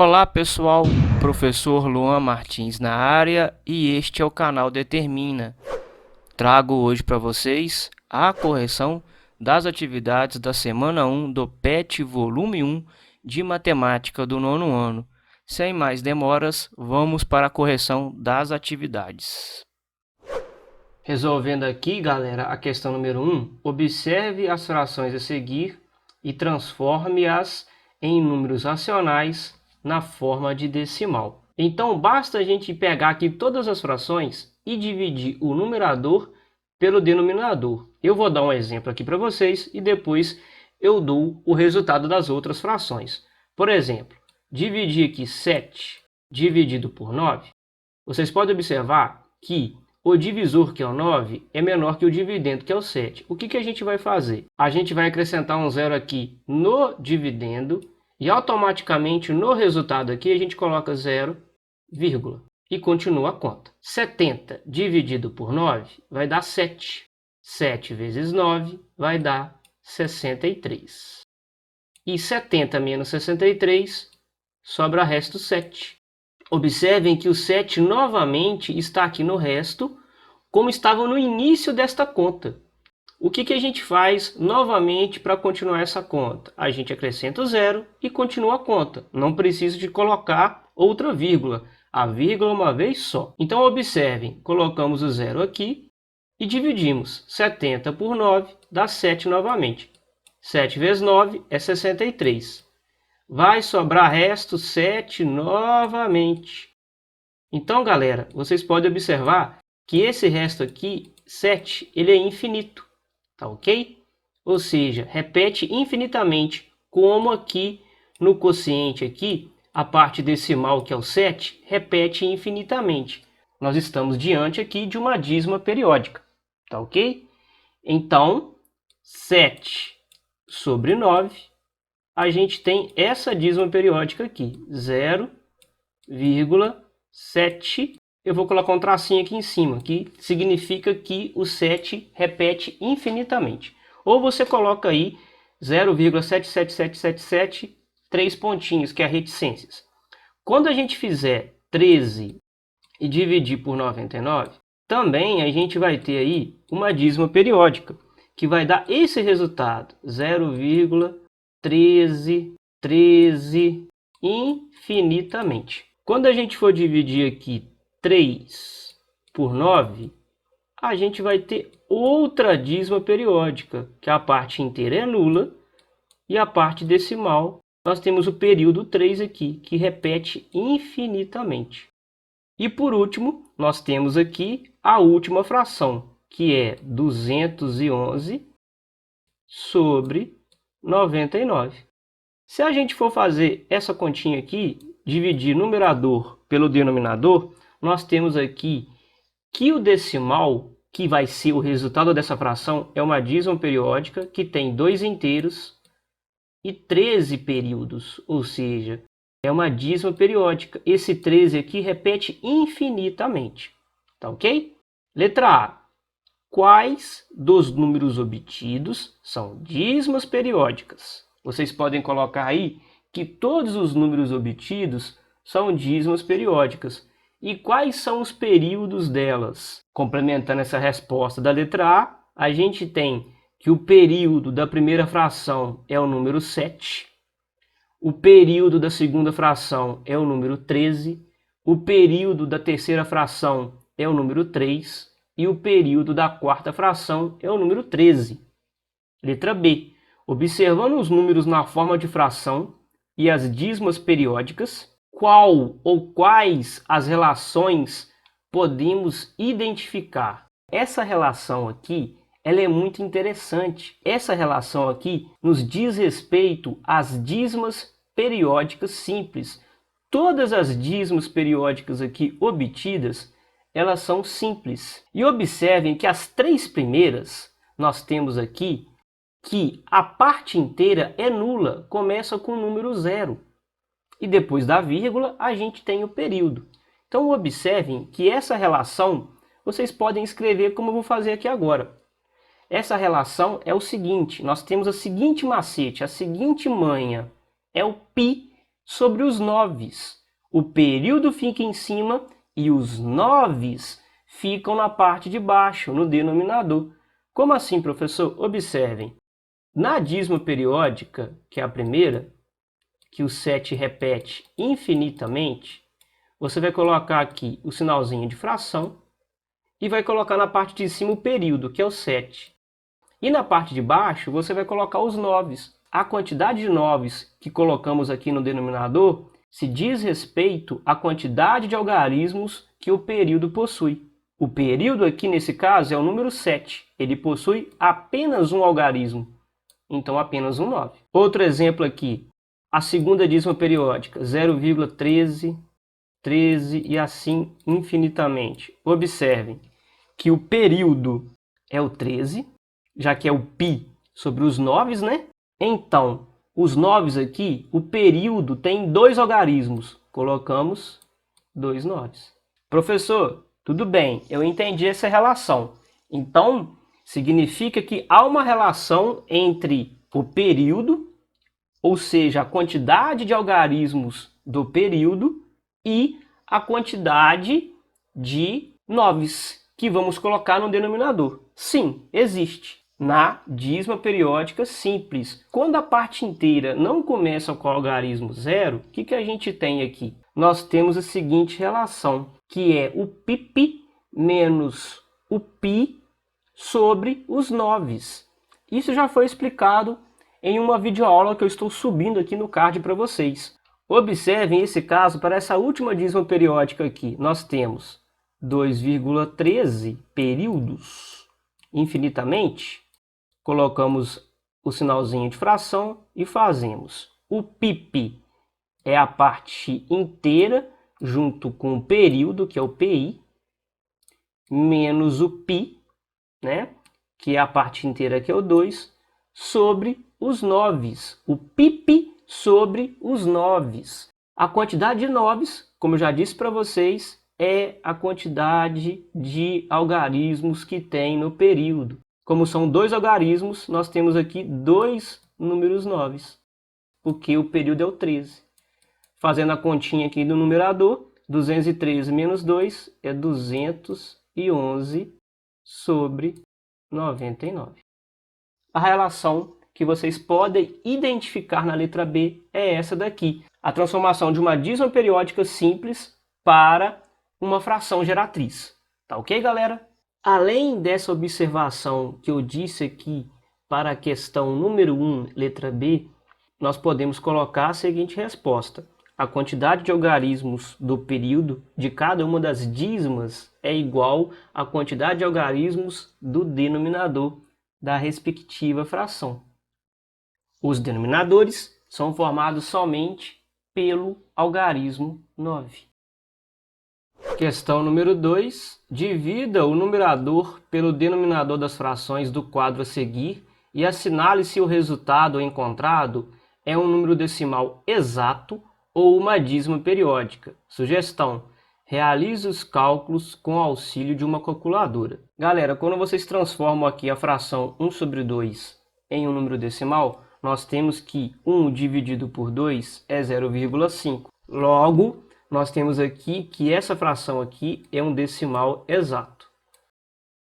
Olá pessoal, professor Luan Martins na área e este é o canal Determina. Trago hoje para vocês a correção das atividades da semana 1 do PET volume 1 de matemática do nono ano. Sem mais demoras, vamos para a correção das atividades. Resolvendo aqui, galera, a questão número 1, observe as frações a seguir e transforme-as em números racionais na forma de decimal. Então, basta a gente pegar aqui todas as frações e dividir o numerador pelo denominador. Eu vou dar um exemplo aqui para vocês e depois eu dou o resultado das outras frações. Por exemplo, dividir aqui 7 dividido por 9, vocês podem observar que o divisor, que é o 9, é menor que o dividendo, que é o 7. O que a gente vai fazer? A gente vai acrescentar um zero aqui no dividendo e automaticamente no resultado aqui a gente coloca 0, vírgula, e continua a conta. 70 dividido por 9 vai dar 7. 7 vezes 9 vai dar 63. E 70 menos 63 sobra resto 7. Observem que o 7 novamente está aqui no resto, como estava no início desta conta. O que a gente faz novamente para continuar essa conta? A gente acrescenta o zero e continua a conta. Não precisa de colocar outra vírgula. A vírgula uma vez só. Então observem, colocamos o zero aqui e dividimos. 70 por 9 dá 7 novamente. 7 vezes 9 é 63. Vai sobrar resto 7 novamente. Então, galera, vocês podem observar que esse resto aqui, 7, ele é infinito, tá ok? Ou seja, repete infinitamente, como aqui no quociente aqui, a parte decimal, que é o 7, repete infinitamente. Nós estamos diante aqui de uma dízima periódica, tá ok? Então, 7 sobre 9, a gente tem essa dízima periódica aqui, 0,7. Eu vou colocar um tracinho aqui em cima, que significa que o 7 repete infinitamente. Ou você coloca aí 0,77777, 3 pontinhos, que é a reticências. Quando a gente fizer 13 e dividir por 99, também a gente vai ter aí uma dízima periódica, que vai dar esse resultado, 0,13, 13, infinitamente. Quando a gente for dividir aqui 3 por 9, a gente vai ter outra dízima periódica, que a parte inteira é nula e a parte decimal, nós temos o período 3 aqui, que repete infinitamente. E por último, nós temos aqui a última fração, que é 211 sobre 99. Se a gente for fazer essa continha aqui, dividir numerador pelo denominador, nós temos aqui que o decimal, que vai ser o resultado dessa fração, é uma dízima periódica que tem 2 inteiros e 13 períodos, ou seja, é uma dízima periódica. Esse 13 aqui repete infinitamente, tá ok? Letra A. Quais dos números obtidos são dízimas periódicas? Vocês podem colocar aí que todos os números obtidos são dízimas periódicas. E quais são os períodos delas? Complementando essa resposta da letra A, a gente tem que o período da primeira fração é o número 7, o período da segunda fração é o número 13, o período da terceira fração é o número 3, e o período da quarta fração é o número 13. Letra B. Observando os números na forma de fração e as dízimas periódicas, qual ou quais as relações podemos identificar? Essa relação aqui, ela é muito interessante. Essa relação aqui nos diz respeito às dízimas periódicas simples. Todas as dízimas periódicas aqui obtidas, elas são simples. E observem que as 3 primeiras, nós temos aqui que a parte inteira é nula, começa com o número 0. E depois da vírgula, a gente tem o período. Então observem que essa relação, vocês podem escrever como eu vou fazer aqui agora. Essa relação é o seguinte, nós temos a seguinte macete, a seguinte manha, é o π sobre os noves. O período fica em cima e os noves ficam na parte de baixo, no denominador. Como assim, professor? Observem. Na dízima periódica, que é a primeira, que o 7 repete infinitamente, você vai colocar aqui o sinalzinho de fração e vai colocar na parte de cima o período, que é o 7. E na parte de baixo, você vai colocar os noves. A quantidade de noves que colocamos aqui no denominador se diz respeito à quantidade de algarismos que o período possui. O período aqui, nesse caso, é o número 7. Ele possui apenas um algarismo, então apenas um 9. Outro exemplo aqui, a segunda dízima periódica, 0,13, 13 e assim infinitamente. Observem que o período é o 13, já que é o π sobre os noves, né? Então, os noves aqui, o período tem dois algarismos. Colocamos 2 noves. Professor, tudo bem, eu entendi essa relação. Então, significa que há uma relação entre o período, ou seja, a quantidade de algarismos do período, e a quantidade de noves que vamos colocar no denominador. Sim, existe. Na dízima periódica simples. Quando a parte inteira não começa com o algarismo zero, o que a gente tem aqui? Nós temos a seguinte relação, que é o π menos o π sobre os noves. Isso já foi explicado em uma videoaula que eu estou subindo aqui no card para vocês. Observem esse caso para essa última dízima periódica aqui. Nós temos 2,13 períodos infinitamente. Colocamos o sinalzinho de fração e fazemos. O π é a parte inteira junto com o período, que é o PI, menos o π, né, que é a parte inteira, que é o 2, sobre os noves. O π sobre os noves. A quantidade de noves, como eu já disse para vocês, é a quantidade de algarismos que tem no período. Como são dois algarismos, nós temos aqui dois números noves, porque o período é o 13. Fazendo a continha aqui do numerador, 213 menos 2 é 211 sobre 99. A relação que vocês podem identificar na letra B é essa daqui. A transformação de uma dízima periódica simples para uma fração geratriz. Tá ok, galera? Além dessa observação que eu disse aqui para a questão número 1, letra B, nós podemos colocar a seguinte resposta. A quantidade de algarismos do período de cada uma das dízimas é igual à quantidade de algarismos do denominador da respectiva fração. Os denominadores são formados somente pelo algarismo 9. Questão número 2. Divida o numerador pelo denominador das frações do quadro a seguir e assinale se o resultado encontrado é um número decimal exato ou uma dízima periódica. Sugestão: realize os cálculos com auxílio de uma calculadora. Galera, quando vocês transformam aqui a fração 1 sobre 2 em um número decimal, nós temos que 1 dividido por 2 é 0,5. Logo, nós temos aqui que essa fração aqui é um decimal exato.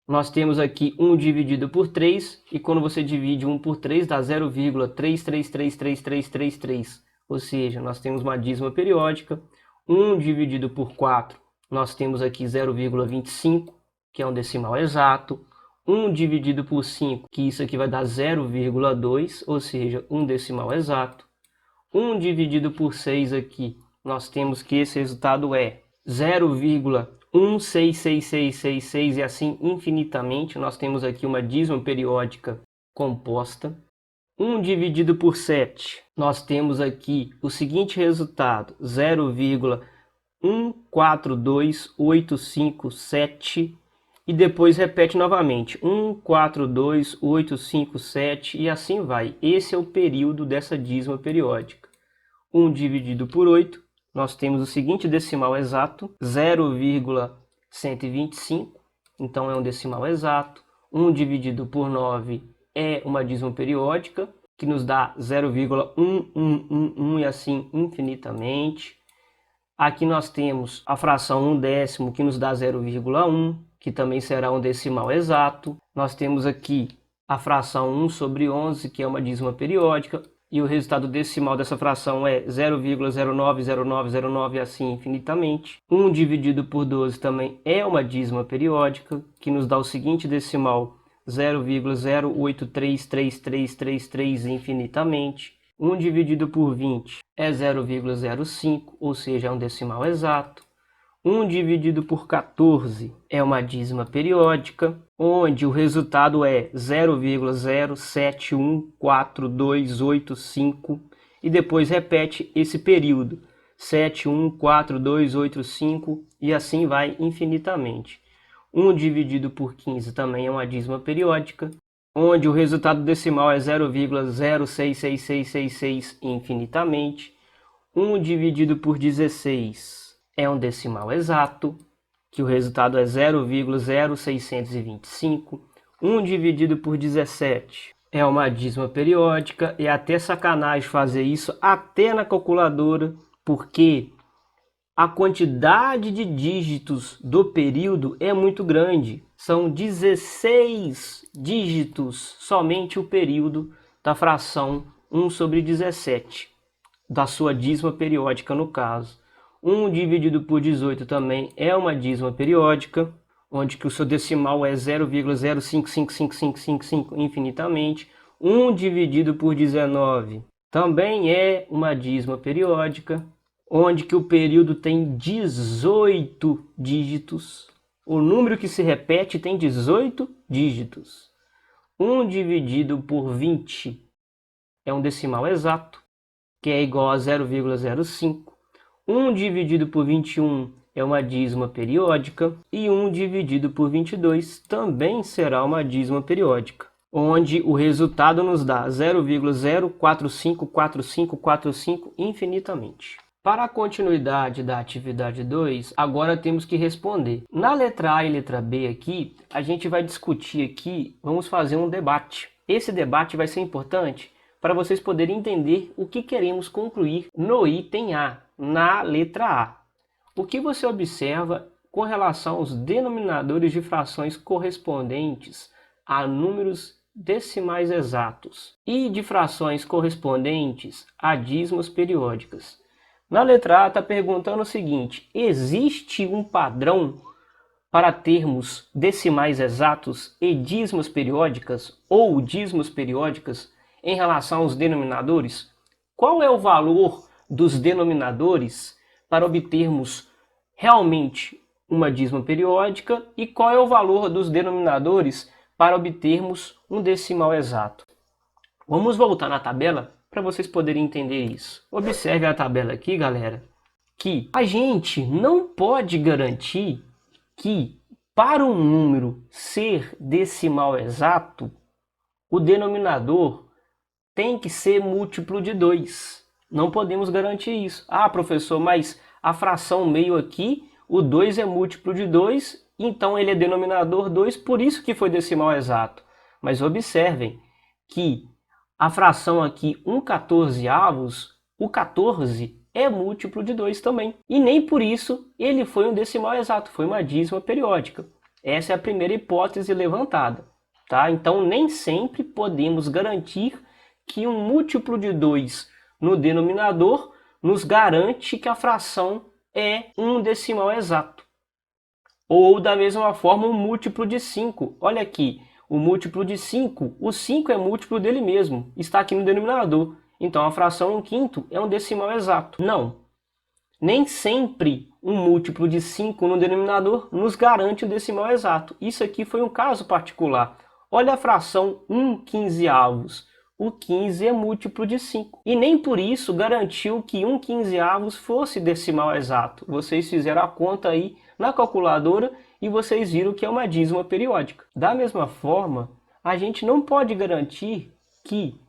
Nós temos aqui 1 dividido por 3, e quando você divide 1 por 3 dá 0,33333333. Ou seja, nós temos uma dízima periódica. 1 dividido por 4, nós temos aqui 0,25, que é um decimal exato. 1 dividido por 5, que isso aqui vai dar 0,2, ou seja, um decimal exato. 1 dividido por 6 aqui, nós temos que esse resultado é 0,166666 e assim infinitamente. Nós temos aqui uma dízima periódica composta. 1 dividido por 7, nós temos aqui o seguinte resultado, 0,142857, e depois repete novamente, 142857 e assim vai. Esse é o período dessa dízima periódica. 1 dividido por 8, nós temos o seguinte decimal exato, 0,125, então é um decimal exato. 1 dividido por 9 é uma dízima periódica. que nos dá 0,1111 e assim infinitamente. Aqui nós temos a fração 1/10, que nos dá 0,1, que também será um decimal exato. Nós temos aqui a fração 1/11, que é uma dízima periódica, e o resultado decimal dessa fração é 0,090909 e assim infinitamente. 1 dividido por 12 também é uma dízima periódica, que nos dá o seguinte decimal: 0,0833333 infinitamente. 1 dividido por 20 é 0,05, ou seja, é um decimal exato. 1 dividido por 14 é uma dízima periódica, onde o resultado é 0,07142285 e depois repete esse período, 714285 e assim vai infinitamente. 1 dividido por 15 também é uma dízima periódica, onde o resultado decimal é 0,066666 infinitamente. 1 dividido por 16 é um decimal exato, que o resultado é 0,0625. 1 dividido por 17 é uma dízima periódica, e é até sacanagem fazer isso até na calculadora, porque a quantidade de dígitos do período é muito grande. São 16 dígitos somente o período da fração 1/17, da sua dízima periódica no caso. 1 dividido por 18 também é uma dízima periódica, onde que o seu decimal é 0,055555 infinitamente. 1 dividido por 19 também é uma dízima periódica, onde que o período tem 18 dígitos. O número que se repete tem 18 dígitos. 1 dividido por 20 é um decimal exato, que é igual a 0,05. 1 dividido por 21 é uma dízima periódica, e 1 dividido por 22 também será uma dízima periódica, onde o resultado nos dá 0,0454545 infinitamente. Para a continuidade da atividade 2, agora temos que responder. Na letra A e letra B aqui, a gente vai discutir aqui, vamos fazer um debate. Esse debate vai ser importante para vocês poderem entender o que queremos concluir no item A, na letra A. O que você observa com relação aos denominadores de frações correspondentes a números decimais exatos e de frações correspondentes a dízimas periódicas? Na letra A está perguntando o seguinte: existe um padrão para termos decimais exatos e dízimas periódicas ou dízimas periódicas em relação aos denominadores? Qual é o valor dos denominadores para obtermos realmente uma dízima periódica e qual é o valor dos denominadores para obtermos um decimal exato? Vamos voltar na tabela para vocês poderem entender isso. Observe a tabela aqui, galera, que a gente não pode garantir que para um número ser decimal exato, o denominador tem que ser múltiplo de 2. Não podemos garantir isso. Ah, professor, mas a fração meio aqui, o 2 é múltiplo de 2, então ele é denominador 2, por isso que foi decimal exato. Mas observem que a fração aqui 1/14, o 14 é múltiplo de 2 também. E nem por isso ele foi um decimal exato, foi uma dízima periódica. Essa é a primeira hipótese levantada, tá? Então nem sempre podemos garantir que um múltiplo de 2 no denominador nos garante que a fração é um decimal exato. Ou da mesma forma um múltiplo de 5. Olha aqui, o múltiplo de 5, o 5 é múltiplo dele mesmo, está aqui no denominador. Então a fração 1/5 é um decimal exato. Não, nem sempre um múltiplo de 5 no denominador nos garante o decimal exato. Isso aqui foi um caso particular. Olha a fração 1/15. O 15 é múltiplo de 5. E nem por isso garantiu que 1/15 fosse decimal exato. Vocês fizeram a conta aí na calculadora e vocês viram que é uma dízima periódica. Da mesma forma, a gente não pode garantir que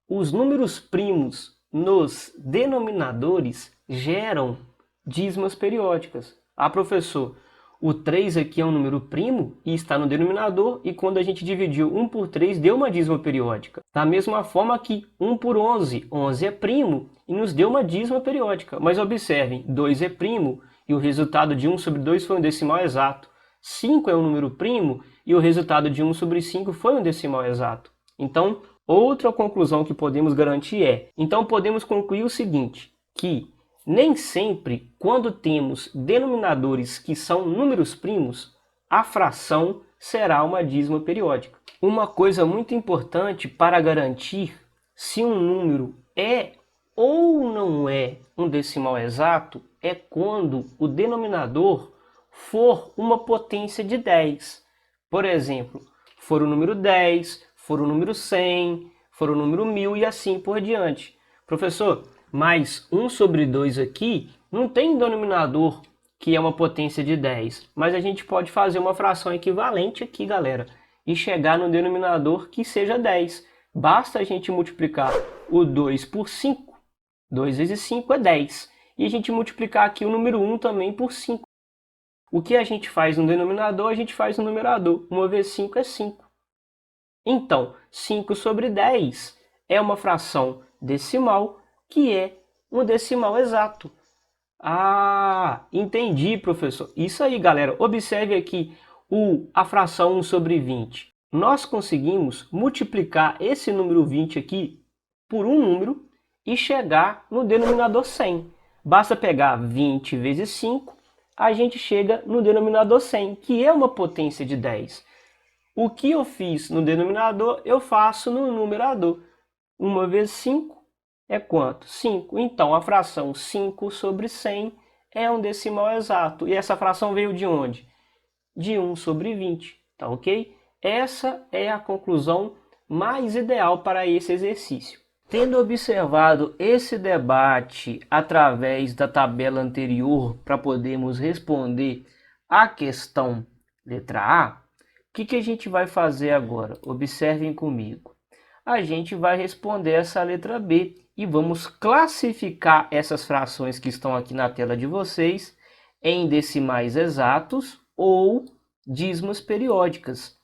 os números primos nos denominadores geram dízimas periódicas. Ah, professor, O 3 aqui é um número primo e está no denominador, e quando a gente dividiu 1 por 3, deu uma dízima periódica. Da mesma forma que 1 por 11, 11 é primo e nos deu uma dízima periódica. Mas observem, 2 é primo e o resultado de 1 sobre 2 foi um decimal exato. 5 é um número primo e o resultado de 1 sobre 5 foi um decimal exato. Então, outra conclusão que podemos garantir é, então podemos concluir o seguinte, que nem sempre, quando temos denominadores que são números primos, a fração será uma dízima periódica. Uma coisa muito importante para garantir se um número é ou não é um decimal exato é quando o denominador for uma potência de 10. Por exemplo, for o número 10, for o número 100, for o número 1000 e assim por diante. Professor, mas 1 sobre 2 aqui não tem denominador que é uma potência de 10, mas a gente pode fazer uma fração equivalente aqui, galera, e chegar no denominador que seja 10. Basta a gente multiplicar o 2 por 5, 2 vezes 5 é 10, e a gente multiplicar aqui o número 1 também por 5. O que a gente faz no denominador, a gente faz no numerador. 1 vezes 5 é 5. Então, 5 sobre 10 é uma fração decimal que é um decimal exato. Ah, entendi, professor. Isso aí, galera. Observe aqui a fração 1 sobre 20. Nós conseguimos multiplicar esse número 20 aqui por um número e chegar no denominador 100. Basta pegar 20 vezes 5, a gente chega no denominador 100, que é uma potência de 10. O que eu fiz no denominador, eu faço no numerador. 1 vezes 5 é quanto? 5. Então, a fração 5 sobre 100 é um decimal exato. E essa fração veio de onde? De 1 sobre 20, tá ok? Essa é a conclusão mais ideal para esse exercício. Tendo observado esse debate através da tabela anterior para podermos responder a questão letra A, o que a gente vai fazer agora? Observem comigo. A gente vai responder essa letra B e vamos classificar essas frações que estão aqui na tela de vocês em decimais exatos ou dízimas periódicas,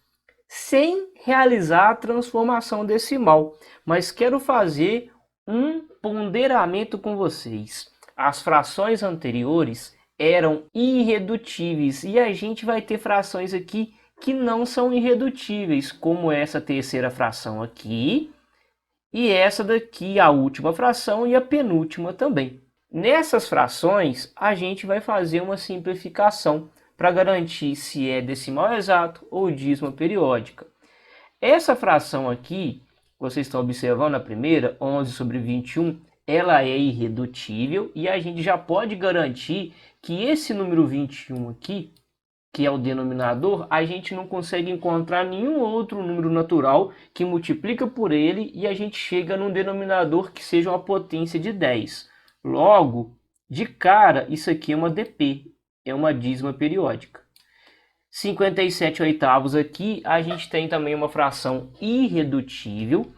sem realizar a transformação decimal, mas quero fazer um ponderamento com vocês. As frações anteriores eram irredutíveis e a gente vai ter frações aqui que não são irredutíveis, como essa terceira fração aqui e essa daqui, a última fração e a penúltima também. Nessas frações, a gente vai fazer uma simplificação para garantir se é decimal exato ou dízima periódica. Essa fração aqui, vocês estão observando a primeira, 11 sobre 21, ela é irredutível e a gente já pode garantir que esse número 21 aqui, que é o denominador, a gente não consegue encontrar nenhum outro número natural que multiplica por ele e a gente chega num denominador que seja uma potência de 10. Logo, de cara, isso aqui é uma DP, é uma dízima periódica. 57 oitavos aqui, a gente tem também uma fração irredutível,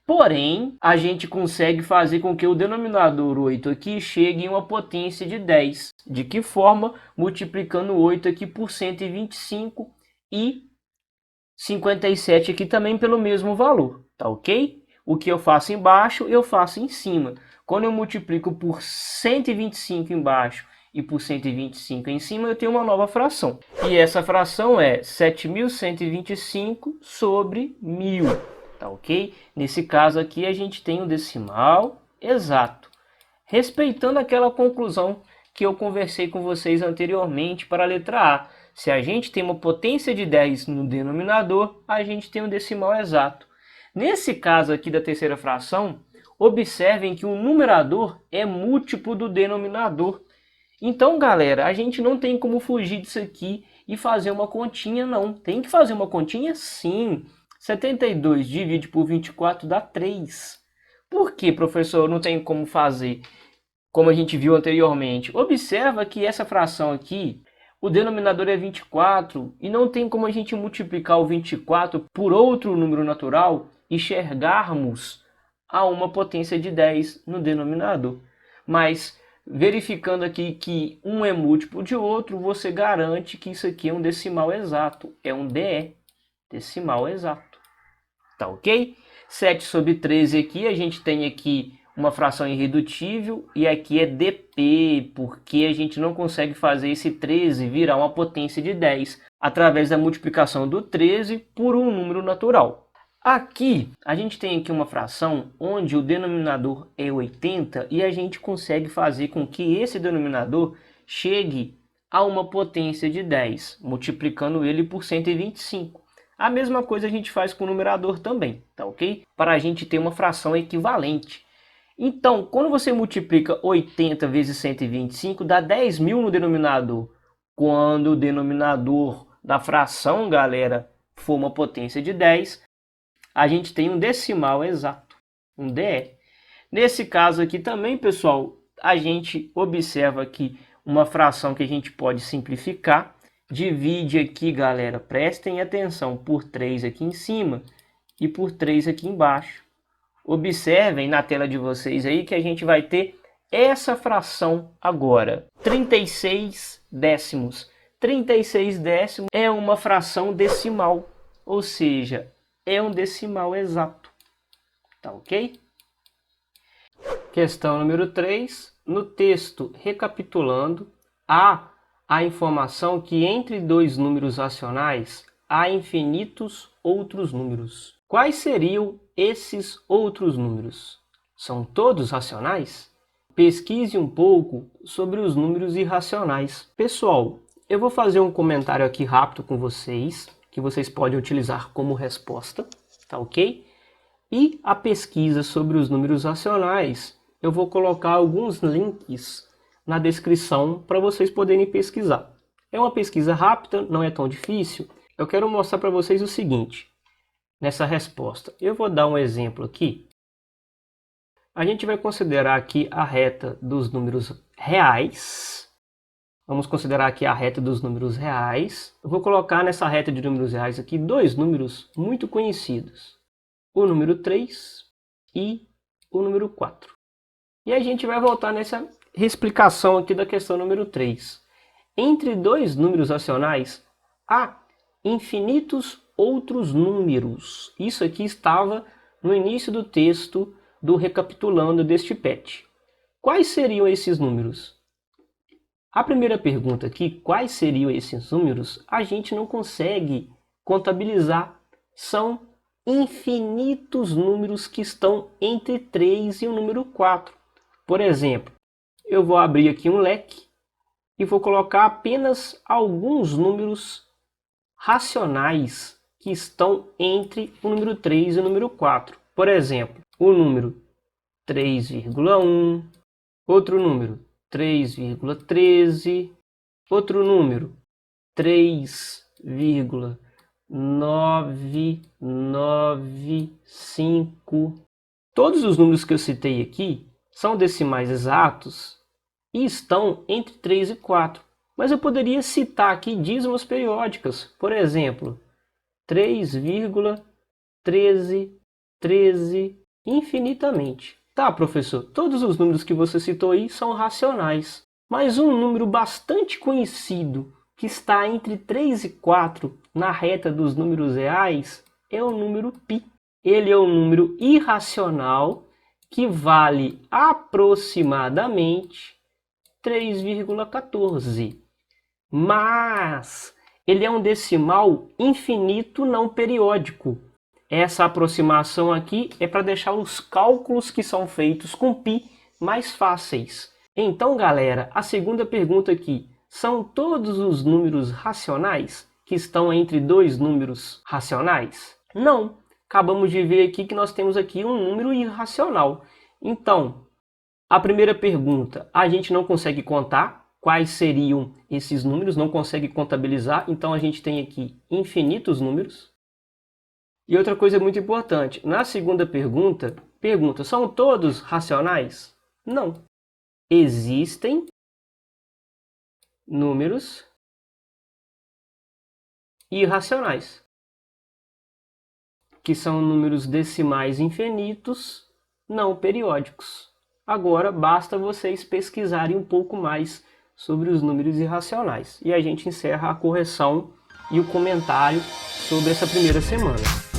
porém, a gente consegue fazer com que o denominador 8 aqui chegue em uma potência de 10. De que forma? Multiplicando 8 aqui por 125 e 57 aqui também pelo mesmo valor, tá ok? O que eu faço embaixo, eu faço em cima. Quando eu multiplico por 125 embaixo e por 125 em cima, eu tenho uma nova fração. E essa fração é 7.125 sobre 1000. Tá ok? Nesse caso aqui a gente tem um decimal exato, respeitando aquela conclusão que eu conversei com vocês anteriormente para a letra A. Se a gente tem uma potência de 10 no denominador, a gente tem um decimal exato. Nesse caso aqui da terceira fração, observem que o numerador é múltiplo do denominador. Então, galera, a gente não tem como fugir disso aqui e fazer uma continha, não. Tem que fazer uma continha, sim. 72 divide por 24 dá 3. Por que, professor, não tem como fazer como a gente viu anteriormente? Observa que essa fração aqui, o denominador é 24 e não tem como a gente multiplicar o 24 por outro número natural e chegarmos a uma potência de 10 no denominador. Mas Verificando aqui que um é múltiplo de outro, você garante que isso aqui é um decimal exato. É um DE, decimal exato. Tá ok? 7 sobre 13 aqui, a gente tem aqui uma fração irredutível e aqui é dp, porque a gente não consegue fazer esse 13 virar uma potência de 10 através da multiplicação do 13 por um número natural. Aqui, a gente tem aqui uma fração onde o denominador é 80 e a gente consegue fazer com que esse denominador chegue a uma potência de 10, multiplicando ele por 125. A mesma coisa a gente faz com o numerador também, tá ok? Para a gente ter uma fração equivalente. Então, quando você multiplica 80 vezes 125, dá 10.000 no denominador. Quando o denominador da fração, galera, for uma potência de 10, a gente tem um decimal exato, um DE. Nesse caso aqui também, pessoal, a gente observa aqui uma fração que a gente pode simplificar. Divide aqui, galera, prestem atenção, por 3 aqui em cima e por 3 aqui embaixo. Observem na tela de vocês aí que a gente vai ter essa fração agora. 36 décimos. 36 décimos é uma fração decimal, ou seja, é um decimal exato. Tá ok? Questão número 3. No texto, recapitulando, há a informação que entre dois números racionais há infinitos outros números. Quais seriam esses outros números? São todos racionais? Pesquise um pouco sobre os números irracionais. Pessoal, eu vou fazer um comentário aqui rápido com vocês, que vocês podem utilizar como resposta, tá ok? E a pesquisa sobre os números racionais, eu vou colocar alguns links na descrição para vocês poderem pesquisar. É uma pesquisa rápida, não é tão difícil. Eu quero mostrar para vocês o seguinte, nessa resposta. Eu vou dar um exemplo aqui. A gente vai considerar aqui a reta dos números reais. Vamos considerar aqui a reta dos números reais. Eu vou colocar nessa reta de números reais aqui dois números muito conhecidos. O número 3 e o número 4. E a gente vai voltar nessa explicação aqui da questão número 3. Entre dois números racionais, há infinitos outros números. Isso aqui estava no início do texto do recapitulando deste PET. Quais seriam esses números? A primeira pergunta aqui, quais seriam esses números, a gente não consegue contabilizar. São infinitos números que estão entre 3 e o número 4. Por exemplo, eu vou abrir aqui um leque e vou colocar apenas alguns números racionais que estão entre o número 3 e o número 4. Por exemplo, o número 3,1, outro número 3,13, outro número 3,995. Todos os números que eu citei aqui são decimais exatos e estão entre 3 e 4. Mas eu poderia citar aqui dízimos periódicas. Por exemplo, 3,13, infinitamente. Tá, professor, todos os números que você citou aí são racionais. Mas um número bastante conhecido que está entre 3 e 4 na reta dos números reais é o número π. Ele é um número irracional que vale aproximadamente 3,14. Mas ele é um decimal infinito não periódico. Essa aproximação aqui é para deixar os cálculos que são feitos com π mais fáceis. Então, galera, a segunda pergunta aqui, são todos os números racionais que estão entre dois números racionais? Não. Acabamos de ver aqui que nós temos aqui um número irracional. Então, a primeira pergunta, a gente não consegue contar quais seriam esses números, não consegue contabilizar, então a gente tem aqui infinitos números. E outra coisa muito importante, na segunda pergunta, são todos racionais? Não. Existem números irracionais, que são números decimais infinitos não periódicos. Agora basta vocês pesquisarem um pouco mais sobre os números irracionais. E a gente encerra a correção e o comentário sobre essa primeira semana.